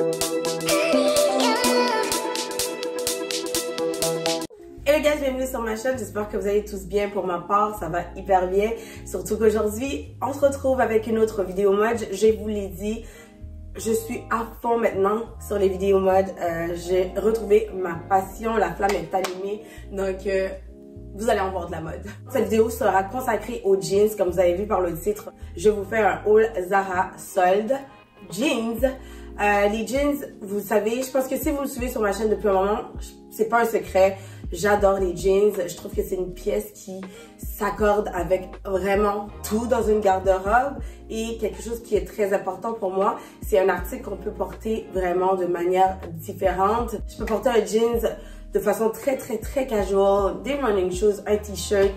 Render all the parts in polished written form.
Hello guys, bienvenue sur ma chaîne, j'espère que vous allez tous bien. Pour ma part, ça va hyper bien. Surtout qu'aujourd'hui, on se retrouve avec une autre vidéo mode. Je vous l'ai dit, je suis à fond maintenant sur les vidéos mode. J'ai retrouvé ma passion, la flamme est allumée. Donc, vous allez en voir de la mode. Cette vidéo sera consacrée aux jeans, comme vous avez vu par le titre. Je vous fais un haul Zara solde jeans. Les jeans, vous savez, je pense que si vous me suivez sur ma chaîne depuis un moment, c'est pas un secret. J'adore les jeans. Je trouve que c'est une pièce qui s'accorde avec vraiment tout dans une garde-robe. Et quelque chose qui est très important pour moi, c'est un article qu'on peut porter vraiment de manière différente. Je peux porter un jeans de façon très casual, des running shoes, un t-shirt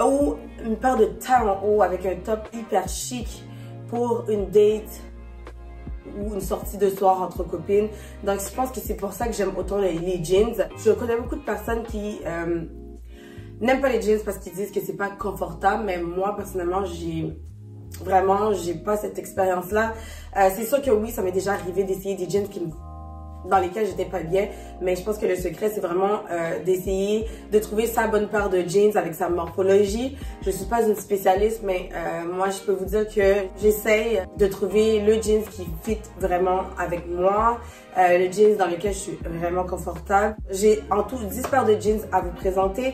ou une paire de talons hauts avec un top hyper chic pour une date ou une sortie de soir entre copines. Donc je pense que c'est pour ça que j'aime autant les jeans. Je connais beaucoup de personnes qui n'aiment pas les jeans parce qu'ils disent que c'est pas confortable, mais moi personnellement j'ai pas cette expérience là. C'est sûr que oui, ça m'est déjà arrivé d'essayer des jeans dans lesquels j'étais pas bien, mais je pense que le secret c'est vraiment d'essayer de trouver sa bonne paire de jeans avec sa morphologie. Je suis pas une spécialiste, mais moi je peux vous dire que j'essaye de trouver le jeans qui fit vraiment avec moi, le jeans dans lequel je suis vraiment confortable. J'ai en tout 10 paires de jeans à vous présenter,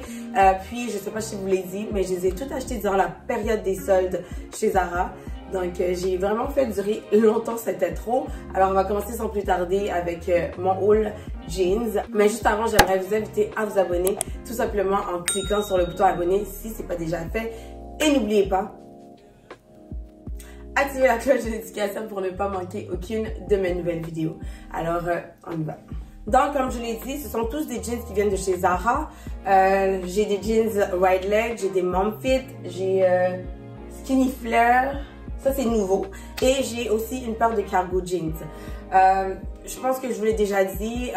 puis je sais pas si je vous l'ai dit, mais je les ai toutes achetées durant la période des soldes chez Zara. Donc, j'ai vraiment fait durer longtemps cette intro. Alors, on va commencer sans plus tarder avec mon haul jeans. Mais juste avant, j'aimerais vous inviter à vous abonner tout simplement en cliquant sur le bouton abonner si ce n'est pas déjà fait. Et n'oubliez pas, activez la cloche de notification pour ne pas manquer aucune de mes nouvelles vidéos. Alors, on y va. Donc, comme je l'ai dit, ce sont tous des jeans qui viennent de chez Zara. J'ai des jeans wide leg, j'ai des mom fit, j'ai skinny flare. Ça, c'est nouveau. Et j'ai aussi une paire de cargo jeans. Je pense que je vous l'ai déjà dit.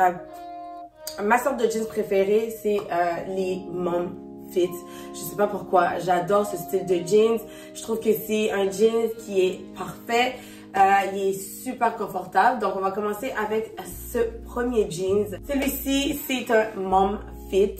Ma sorte de jeans préférée, c'est les mom fit. Je sais pas pourquoi. J'adore ce style de jeans. Je trouve que c'est un jeans qui est parfait. Il est super confortable. Donc, on va commencer avec ce premier jeans. Celui-ci, c'est un mom fit.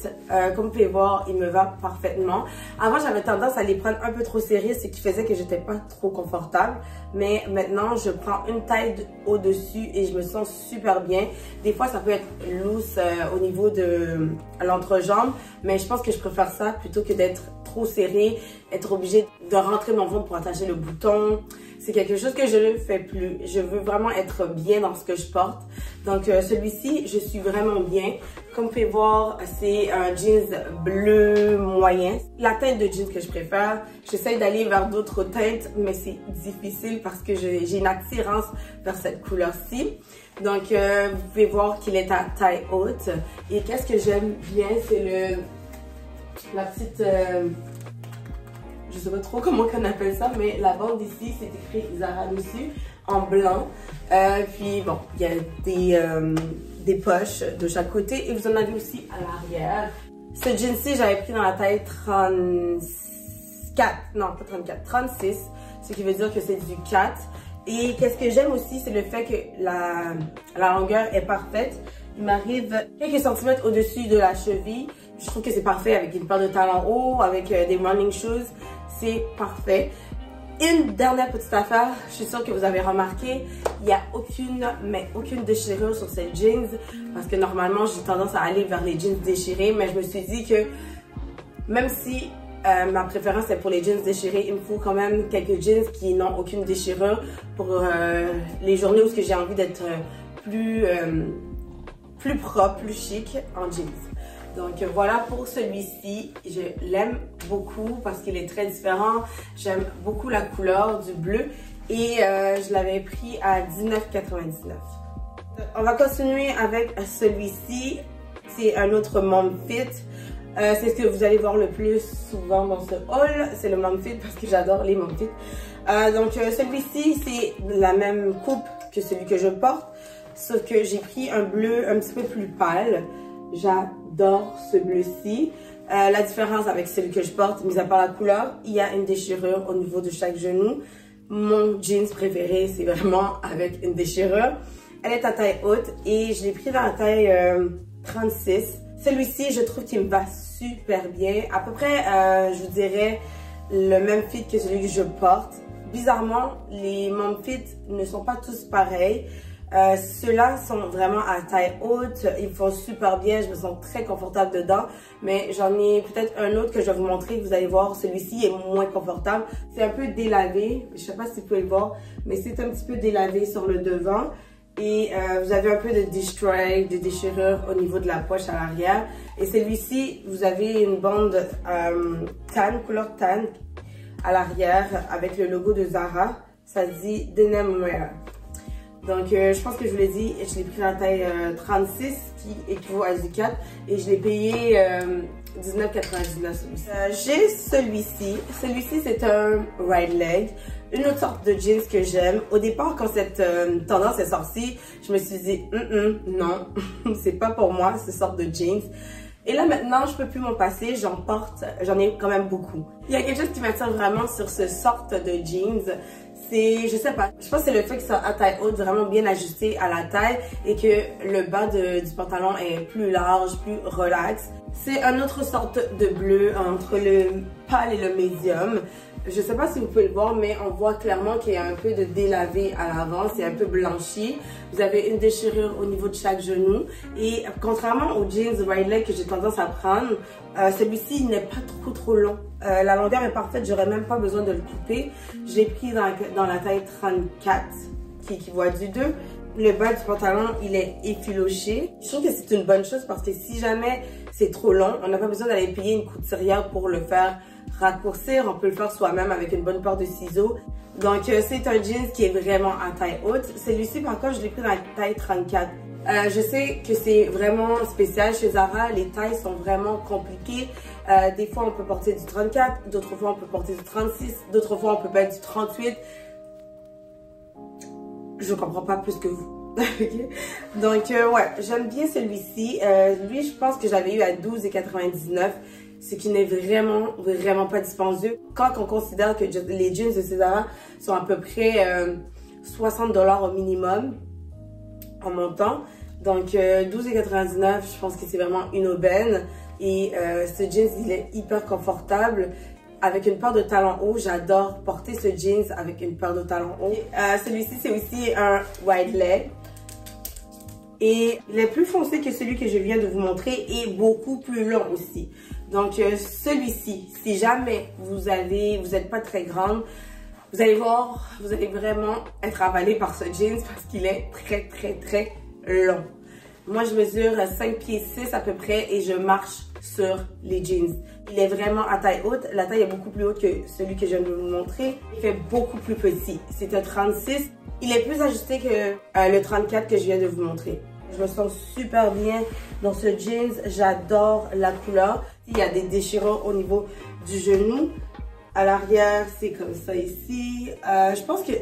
Comme vous pouvez voir, il me va parfaitement. Avant, j'avais tendance à les prendre un peu trop serrés, ce qui faisait que j'étais pas trop confortable. Mais maintenant, je prends une taille au-dessus et je me sens super bien. Des fois, ça peut être loose au niveau de l'entrejambe, mais je pense que je préfère ça plutôt que d'être trop serré, être obligée de rentrer mon ventre pour attacher le bouton. C'est quelque chose que je ne fais plus. Je veux vraiment être bien dans ce que je porte. Donc, celui-ci, je suis vraiment bien. Comme vous pouvez voir, c'est un jeans bleu moyen. La teinte de jeans que je préfère, j'essaie d'aller vers d'autres teintes, mais c'est difficile parce que j'ai une attirance vers cette couleur-ci. Donc, vous pouvez voir qu'il est à taille haute. Et qu'est-ce que j'aime bien, c'est la petite... je sais pas trop comment on appelle ça, mais la bande ici, c'est écrit Zara dessus, en blanc. Puis bon, il y a des poches de chaque côté et vous en avez aussi à l'arrière. Ce jean-ci, j'avais pris dans la taille 34, non pas 34, 36, ce qui veut dire que c'est du 4. Et qu'est-ce que j'aime aussi, c'est le fait que la longueur est parfaite. Il m'arrive quelques centimètres au-dessus de la cheville. Je trouve que c'est parfait avec une paire de talons hauts, avec des running shoes. C'est parfait. Une dernière petite affaire, je suis sûre que vous avez remarqué, il n'y a aucune déchirure sur cette jeans. Parce que normalement, j'ai tendance à aller vers les jeans déchirés. Mais je me suis dit que même si ma préférence est pour les jeans déchirés, il me faut quand même quelques jeans qui n'ont aucune déchirure pour les journées où j'ai envie d'être plus propre, plus chic en jeans. Donc voilà pour celui-ci, je l'aime beaucoup parce qu'il est très différent. J'aime beaucoup la couleur du bleu et je l'avais pris à 19,99 $. On va continuer avec celui-ci, c'est un autre mom fit. C'est ce que vous allez voir le plus souvent dans ce haul, c'est le mom fit parce que j'adore les mom fit. Donc celui-ci, c'est la même coupe que celui que je porte, sauf que j'ai pris un bleu un petit peu plus pâle. J'adore ce bleu-ci. La différence avec celui que je porte, mis à part la couleur, il y a une déchirure au niveau de chaque genou. Mon jeans préféré, c'est vraiment avec une déchirure. Elle est à taille haute et je l'ai pris dans la taille 36. Celui-ci, je trouve qu'il me va super bien. À peu près, je vous dirais, le même fit que celui que je porte. Bizarrement, les mom fit ne sont pas tous pareils. Ceux-là sont vraiment à taille haute, ils me font super bien, je me sens très confortable dedans, mais j'en ai peut-être un autre que je vais vous montrer, que vous allez voir, celui-ci est moins confortable. C'est un peu délavé, je sais pas si vous pouvez le voir, mais c'est un petit peu délavé sur le devant et vous avez un peu de destroy, de déchirure au niveau de la poche à l'arrière. Et celui-ci, vous avez une bande tan, couleur tan à l'arrière avec le logo de Zara, ça dit Denim Wear. Donc, je pense que je vous l'ai dit, je l'ai pris dans la taille 36, qui équivaut à du 4, et je l'ai payé 19,99 celui-ci. J'ai celui-ci. Celui-ci, c'est un ride leg, une autre sorte de jeans que j'aime. Au départ, quand cette tendance est sortie, je me suis dit, non, c'est pas pour moi, cette sorte de jeans. Et là, maintenant, je peux plus m'en passer, j'en porte, j'en ai quand même beaucoup. Il y a quelque chose qui m'attire vraiment sur ce sorte de jeans. C'est, je sais pas, je pense que c'est le fait que ça à taille haute, vraiment bien ajusté à la taille et que le bas du pantalon est plus large, plus relax. C'est une autre sorte de bleu entre le pâle et le médium. Je sais pas si vous pouvez le voir, mais on voit clairement qu'il y a un peu de délavé à l'avant, c'est un peu blanchi. Vous avez une déchirure au niveau de chaque genou. Et contrairement aux jeans wide leg que j'ai tendance à prendre, celui-ci n'est pas trop long. La longueur est parfaite, j'aurais même pas besoin de le couper. Je l'ai pris dans la taille 34, qui équivaut à du 2. Le bas du pantalon, il est effiloché. Je trouve que c'est une bonne chose parce que si jamais c'est trop long, on n'a pas besoin d'aller payer une couturière pour le faire raccourcir. On peut le faire soi-même avec une bonne paire de ciseaux. Donc, c'est un jean qui est vraiment à taille haute. Celui-ci, par contre, je l'ai pris dans la taille 34. Je sais que c'est vraiment spécial chez Zara. Les tailles sont vraiment compliquées. Des fois, on peut porter du 34. D'autres fois, on peut porter du 36. D'autres fois, on peut mettre du 38. Je comprends pas plus que vous. Okay. Donc, ouais, j'aime bien celui-ci. Lui, je pense que j'avais eu à 12,99. Ce qui n'est vraiment pas dispendieux. Quand on considère que les jeans de Zara sont à peu près 60$ au minimum en montant. Donc, 12,99, je pense que c'est vraiment une aubaine. Et ce jeans, il est hyper confortable. Avec une paire de talons hauts, j'adore porter ce jeans avec une paire de talons hauts. Celui-ci, c'est aussi un wide leg. Et il est plus foncé que celui que je viens de vous montrer et beaucoup plus long aussi. Donc, celui-ci, si jamais vous êtes pas très grande, vous allez voir, vous allez vraiment être avalé par ce jeans parce qu'il est très long. Moi, je mesure 5 pieds 6 à peu près et je marche sur les jeans. Il est vraiment à taille haute. La taille est beaucoup plus haute que celui que je viens de vous montrer. Il fait beaucoup plus petit. C'est un 36. Il est plus ajusté que le 34 que je viens de vous montrer. Je me sens super bien dans ce jeans. J'adore la couleur. Il y a des déchirures au niveau du genou. À l'arrière, c'est comme ça ici. Je pense que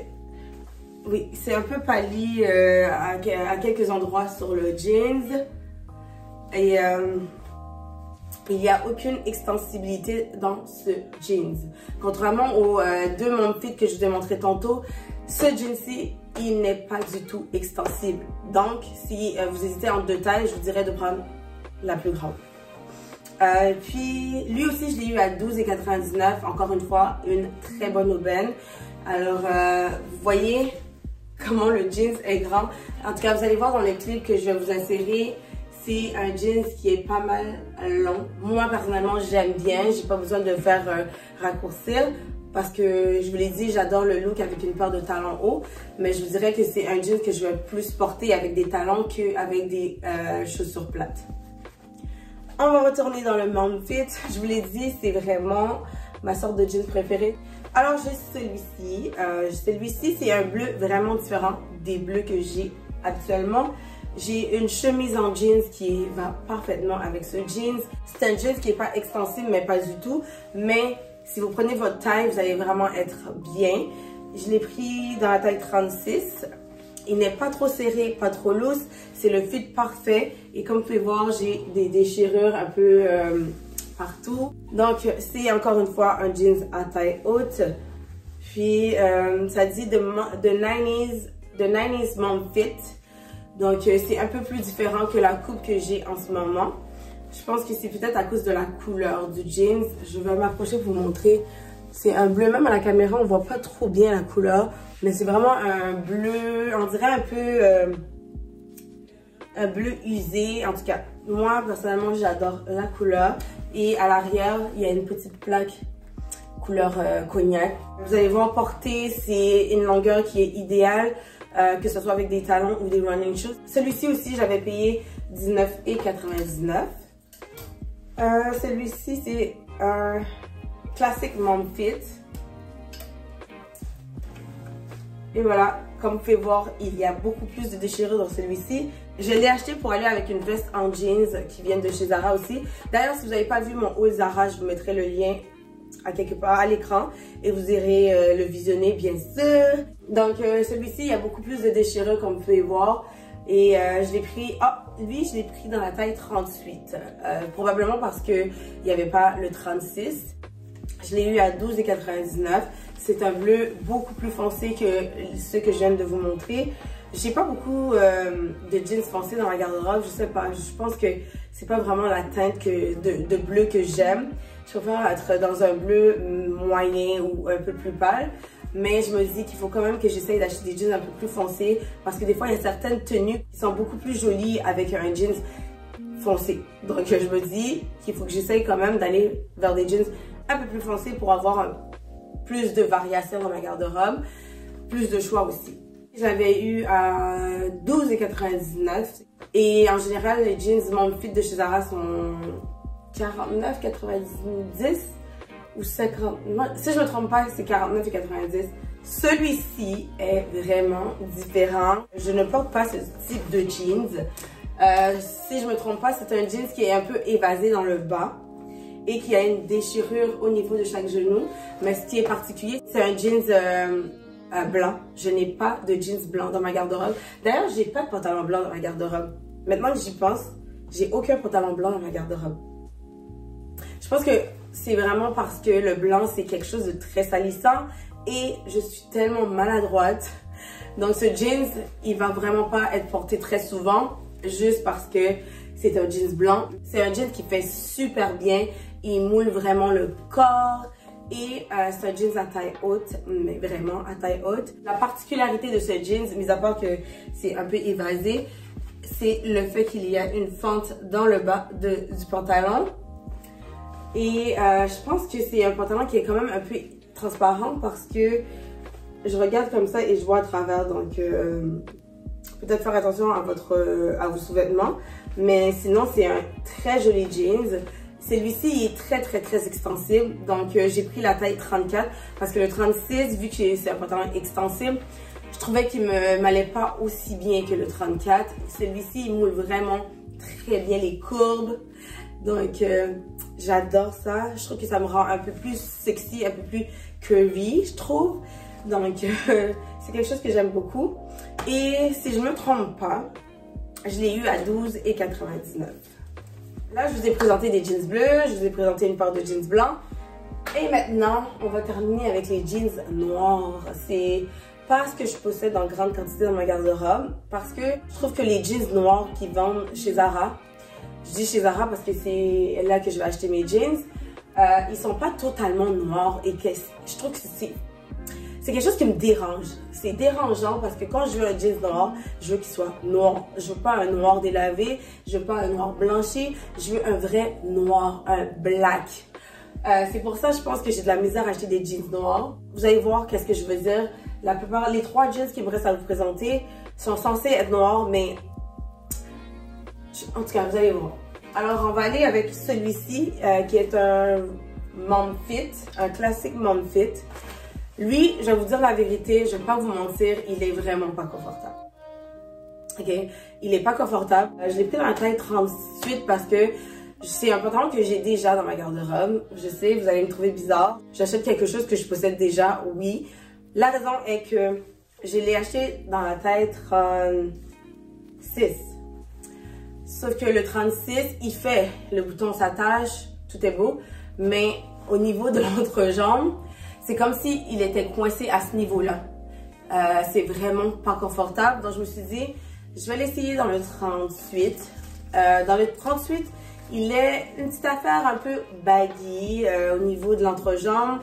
oui, c'est un peu pâli à quelques endroits sur le jeans. Et il n'y a aucune extensibilité dans ce jeans. Contrairement aux deux mom fit que je vous ai montré tantôt, ce jean-ci, il n'est pas du tout extensible. Donc, si vous hésitez entre deux tailles, je vous dirais de prendre la plus grande. Puis, lui aussi, je l'ai eu à 12,99. Encore une fois, une très bonne aubaine. Alors, vous voyez comment le jeans est grand. En tout cas, vous allez voir dans les clips que je vais vous insérer. C'est un jeans qui est pas mal long. Moi, personnellement, j'aime bien. J'ai pas besoin de faire raccourcir. Parce que, je vous l'ai dit, j'adore le look avec une paire de talons hauts. Mais je vous dirais que c'est un jean que je vais plus porter avec des talons qu'avec des chaussures plates. On va retourner dans le mom fit. Je vous l'ai dit, c'est vraiment ma sorte de jeans préférée. Alors, j'ai celui-ci. Celui-ci, c'est un bleu vraiment différent des bleus que j'ai habituellement. J'ai une chemise en jeans qui va parfaitement avec ce jeans. C'est un jeans qui n'est pas extensible, mais pas du tout. Mais si vous prenez votre taille, vous allez vraiment être bien. Je l'ai pris dans la taille 36. Il n'est pas trop serré, pas trop loose. C'est le fit parfait. Et comme vous pouvez voir, j'ai des déchirures un peu partout. Donc, c'est encore une fois un jeans à taille haute. Puis, ça dit de 90s Mom Fit. Donc, c'est un peu plus différent que la coupe que j'ai en ce moment. Je pense que c'est peut-être à cause de la couleur du jeans. Je vais m'approcher pour vous montrer. C'est un bleu, même à la caméra, on voit pas trop bien la couleur. Mais c'est vraiment un bleu, on dirait un peu un bleu usé. En tout cas, moi, personnellement, j'adore la couleur. Et à l'arrière, il y a une petite plaque couleur cognac. Vous allez voir, porter, c'est une longueur qui est idéale, que ce soit avec des talons ou des running shoes. Celui-ci aussi, j'avais payé $19,99. Celui-ci, c'est un classique Mom Fit. Et voilà, comme vous pouvez voir, il y a beaucoup plus de déchirures dans celui-ci. Je l'ai acheté pour aller avec une veste en jeans qui vient de chez Zara aussi. D'ailleurs, si vous n'avez pas vu mon haul Zara, je vous mettrai le lien à quelque part à l'écran et vous irez le visionner, bien sûr. Donc, celui-ci, il y a beaucoup plus de déchirures, comme vous pouvez voir. Et je l'ai pris, lui, je l'ai pris dans la taille 38. Probablement parce qu'il n'y avait pas le 36. Je l'ai eu à $12,99. C'est un bleu beaucoup plus foncé que ce que je viens de vous montrer. J'ai pas beaucoup de jeans foncés dans ma garde-robe, je sais pas. Je pense que c'est pas vraiment la teinte de bleu que j'aime. Je préfère être dans un bleu moyen ou un peu plus pâle. Mais je me dis qu'il faut quand même que j'essaye d'acheter des jeans un peu plus foncés. Parce que des fois, il y a certaines tenues qui sont beaucoup plus jolies avec un jeans foncé. Donc, je me dis qu'il faut que j'essaye quand même d'aller vers des jeans un peu plus foncés pour avoir plus de variations dans ma garde-robe. Plus de choix aussi. J'avais eu à $12,99. Et en général, les jeans Mom Fit de chez Zara sont $49,90 ou 50. Si je ne me trompe pas, c'est $49,90. Celui-ci est vraiment différent. Je ne porte pas ce type de jeans. Si je ne me trompe pas, c'est un jeans qui est un peu évasé dans le bas et qui a une déchirure au niveau de chaque genou. Mais ce qui est particulier, c'est un jeans blanc. Je n'ai pas de jeans blanc dans ma garde-robe. D'ailleurs, j'ai pas de pantalon blanc dans ma garde-robe. Maintenant que j'y pense, j'ai aucun pantalon blanc dans ma garde-robe. Je pense que c'est vraiment parce que le blanc, c'est quelque chose de très salissant et je suis tellement maladroite. Donc ce jeans, il va vraiment pas être porté très souvent juste parce que c'est un jeans blanc. C'est un jeans qui fait super bien. Il moule vraiment le corps. Et c'est un jeans à taille haute, mais vraiment à taille haute. La particularité de ce jeans, mis à part que c'est un peu évasé, c'est le fait qu'il y a une fente dans le bas du pantalon. Et je pense que c'est un pantalon qui est quand même un peu transparent parce que je regarde comme ça et je vois à travers. Donc peut-être faire attention à vos sous-vêtements. Mais sinon, c'est un très joli jeans. Celui-ci, il est très extensible. Donc, j'ai pris la taille 34 parce que le 36, vu que c'est un pantalon extensible, je trouvais qu'il ne m'allait pas aussi bien que le 34. Celui-ci, il moule vraiment très bien les courbes. Donc, j'adore ça. Je trouve que ça me rend un peu plus sexy, un peu plus curvy, je trouve. Donc, c'est quelque chose que j'aime beaucoup. Et si je ne me trompe pas, je l'ai eu à $12,99. Là, je vous ai présenté des jeans bleus, je vous ai présenté une paire de jeans blancs. Et maintenant, on va terminer avec les jeans noirs. C'est pas ce que je possède en grande quantité dans ma garde-robe parce que je trouve que les jeans noirs qui vendent chez Zara, je dis chez Zara parce que c'est là que je vais acheter mes jeans, ils sont pas totalement noirs et que je trouve que c'est quelque chose qui me dérange. C'est dérangeant parce que quand je veux un jeans noir, je veux qu'il soit noir. Je veux pas un noir délavé, je veux pas un noir blanchi, je veux un vrai noir, un black. C'est pour ça, je pense que j'ai de la misère à acheter des jeans noirs. Vous allez voir qu'est-ce que je veux dire. La plupart, les 3 jeans qui me restent à vous présenter sont censés être noirs, mais en tout cas, vous allez voir. Alors, on va aller avec celui-ci qui est un Mom Fit, un classique Mom Fit. Lui, je vais vous dire la vérité, je ne vais pas vous mentir, il est vraiment pas confortable. Ok? Il est pas confortable. Je l'ai pris dans la taille 38 parce que c'est un pantalon que j'ai déjà dans ma garde-robe. Je sais, vous allez me trouver bizarre. J'achète quelque chose que je possède déjà, oui. La raison est que je l'ai acheté dans la taille 36. Sauf que le 36, il fait, le bouton s'attache, tout est beau. Mais au niveau de l'entrejambe, c'est comme s'il était coincé à ce niveau-là. C'est vraiment pas confortable. Donc, je me suis dit, Je vais l'essayer dans le 38. Dans le 38, il est une petite affaire un peu baggy au niveau de l'entrejambe.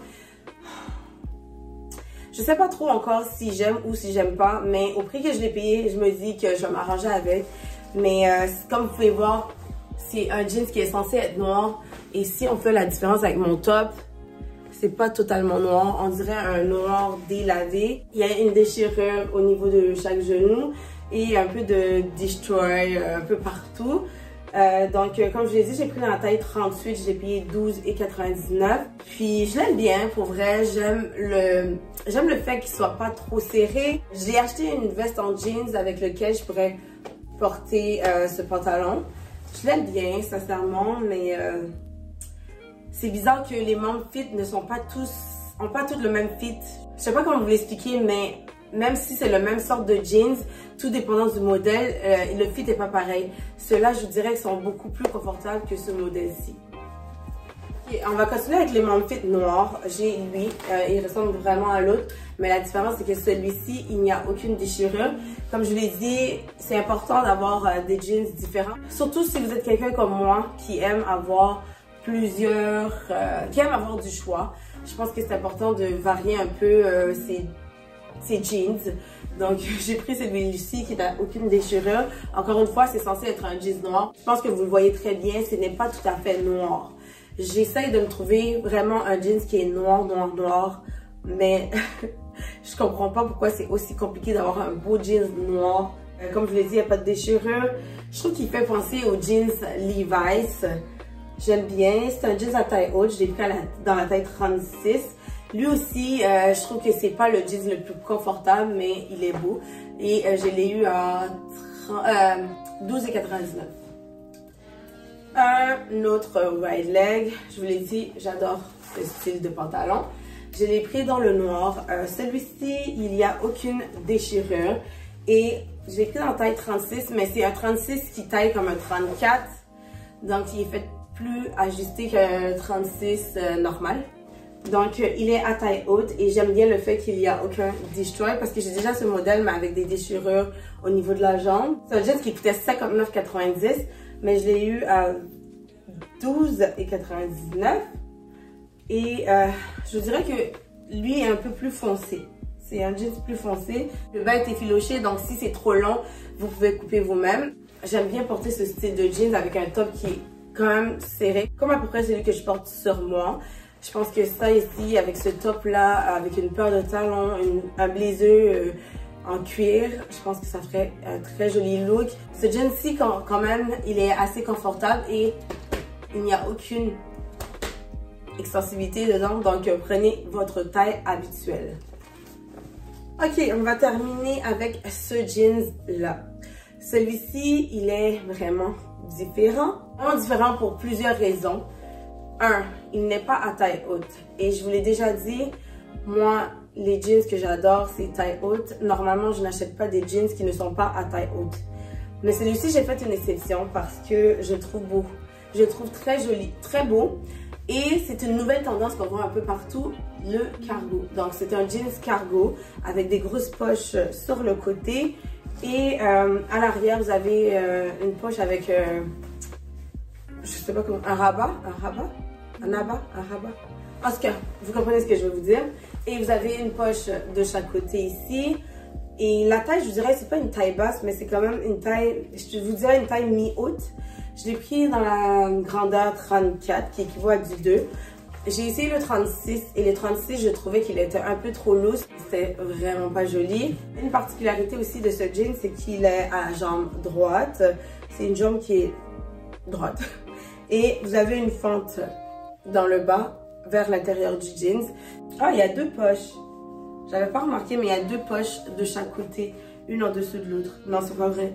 Je sais pas trop encore si j'aime ou si j'aime pas, mais au prix que je l'ai payé, je me dis que je vais m'arranger avec. Mais comme vous pouvez voir, c'est un jeans qui est censé être noir. Et si on fait la différence avec mon top, c'est pas totalement noir. On dirait un noir délavé. Il y a une déchirure au niveau de chaque genou et un peu de destroy un peu partout. Donc, comme je l'ai dit, j'ai pris dans la taille 38, j'ai payé 12,99. Puis, je l'aime bien, pour vrai. J'aime le fait qu'il soit pas trop serré. J'ai acheté une veste en jeans avec laquelle je pourrais porter ce pantalon. Je l'aime bien, sincèrement, mais c'est bizarre que les membres fit ne sont pas tous, ont pas tous le même fit. Je sais pas comment vous l'expliquer, mais même si c'est le même sorte de jeans, tout dépendant du modèle, le fit n'est pas pareil. Ceux-là, je vous dirais qu'ils sont beaucoup plus confortables que ce modèle-ci. On va continuer avec les membres fit noirs. J'ai lui, il ressemble vraiment à l'autre, mais la différence c'est que celui-ci, il n'y a aucune déchirure. Comme je l'ai dit, c'est important d'avoir des jeans différents. Surtout si vous êtes quelqu'un comme moi qui aime avoir qui aime avoir du choix. Je pense que c'est important de varier un peu ses jeans. Donc, j'ai pris celui-ci qui n'a aucune déchirure. Encore une fois, c'est censé être un jeans noir. Je pense que vous le voyez très bien, ce n'est pas tout à fait noir. J'essaye de me trouver vraiment un jeans qui est noir, noir, noir. Mais je comprends pas pourquoi c'est aussi compliqué d'avoir un beau jeans noir. Comme je l'ai dit, il n'y a pas de déchirure. Je trouve qu'il fait penser aux jeans Levi's. J'aime bien. C'est un jeans à taille haute. Je l'ai pris dans la taille 36. Lui aussi, je trouve que c'est pas le jeans le plus confortable, mais il est beau. Et je l'ai eu à 12,99. Un autre wide leg. Je vous l'ai dit, j'adore ce style de pantalon. Je l'ai pris dans le noir. Celui-ci, il n'y a aucune déchirure. Et je l'ai pris dans la taille 36, mais c'est un 36 qui taille comme un 34. Donc, il est fait plus ajusté qu'un 36 normal. Donc, il est à taille haute et j'aime bien le fait qu'il n'y a aucun destroy parce que j'ai déjà ce modèle, mais avec des déchirures au niveau de la jambe. C'est un jeans qui coûtait 59,90, mais je l'ai eu à 12,99. Et je dirais que lui est un peu plus foncé. C'est un jeans plus foncé. Le bas est effiloché, donc si c'est trop long, vous pouvez couper vous-même. J'aime bien porter ce style de jeans avec un top qui est quand même serré, comme à peu près celui que je porte sur moi. Je pense que ça ici, avec ce top-là, avec une paire de talons, un blazer en cuir, je pense que ça ferait un très joli look. Ce jean-ci, quand même, il est assez confortable et il n'y a aucune extensibilité dedans, donc prenez votre taille habituelle. Ok, on va terminer avec ce jeans-là. Celui-ci, il est vraiment différent. Vraiment différent pour plusieurs raisons. Un, il n'est pas à taille haute. Et je vous l'ai déjà dit, moi, les jeans que j'adore, c'est taille haute. Normalement, je n'achète pas des jeans qui ne sont pas à taille haute. Mais celui-ci, j'ai fait une exception parce que je le trouve beau. Je le trouve très joli, très beau. Et c'est une nouvelle tendance qu'on voit un peu partout, le cargo. Donc, c'est un jeans cargo avec des grosses poches sur le côté. Et à l'arrière, vous avez une poche avec, je sais pas comment, un rabat. En tout cas, vous comprenez ce que je veux vous dire. Et vous avez une poche de chaque côté ici. Et la taille, je vous dirais, c'est pas une taille basse, mais c'est quand même une taille, je vous dirais une taille mi-haute. Je l'ai pris dans la grandeur 34, qui équivaut à du 2. J'ai essayé le 36 et le 36, je trouvais qu'il était un peu trop loose. C'était vraiment pas joli. Une particularité aussi de ce jean, c'est qu'il est à jambe droite. C'est une jambe qui est droite. Et vous avez une fente dans le bas vers l'intérieur du jeans. Ah, il y a deux poches. J'avais pas remarqué, mais il y a deux poches de chaque côté, une en dessous de l'autre. Non, c'est pas vrai.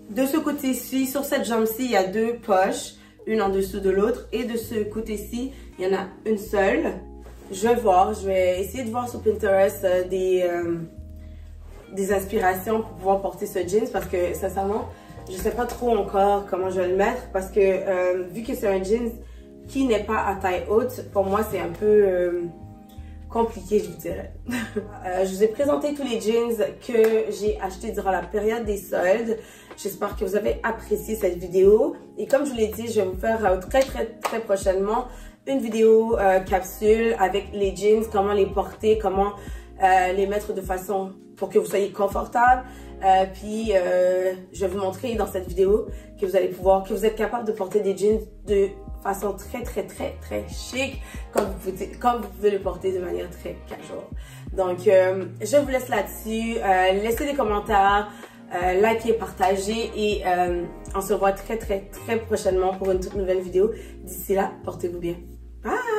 De ce côté-ci, sur cette jambe-ci, il y a deux poches, une en dessous de l'autre. Et de ce côté-ci, il y en a une seule. Je vais voir, je vais essayer de voir sur Pinterest des inspirations pour pouvoir porter ce jeans parce que, sincèrement, je sais pas trop encore comment je vais le mettre parce que vu que c'est un jeans qui n'est pas à taille haute, pour moi, c'est un peu compliqué, je vous dirais. Je vous ai présenté tous les jeans que j'ai achetés durant la période des soldes. J'espère que vous avez apprécié cette vidéo. Et comme je vous l'ai dit, je vais vous faire très prochainement une vidéo capsule avec les jeans, comment les porter, comment les mettre de façon pour que vous soyez confortable. Puis je vais vous montrer dans cette vidéo que vous allez pouvoir, que vous êtes capable de porter des jeans de façon très chic, comme vous pouvez le porter de manière très casual. Donc je vous laisse là-dessus. Laissez des commentaires, likez, partagez et on se revoit très prochainement pour une toute nouvelle vidéo. D'ici là, portez-vous bien. Bye!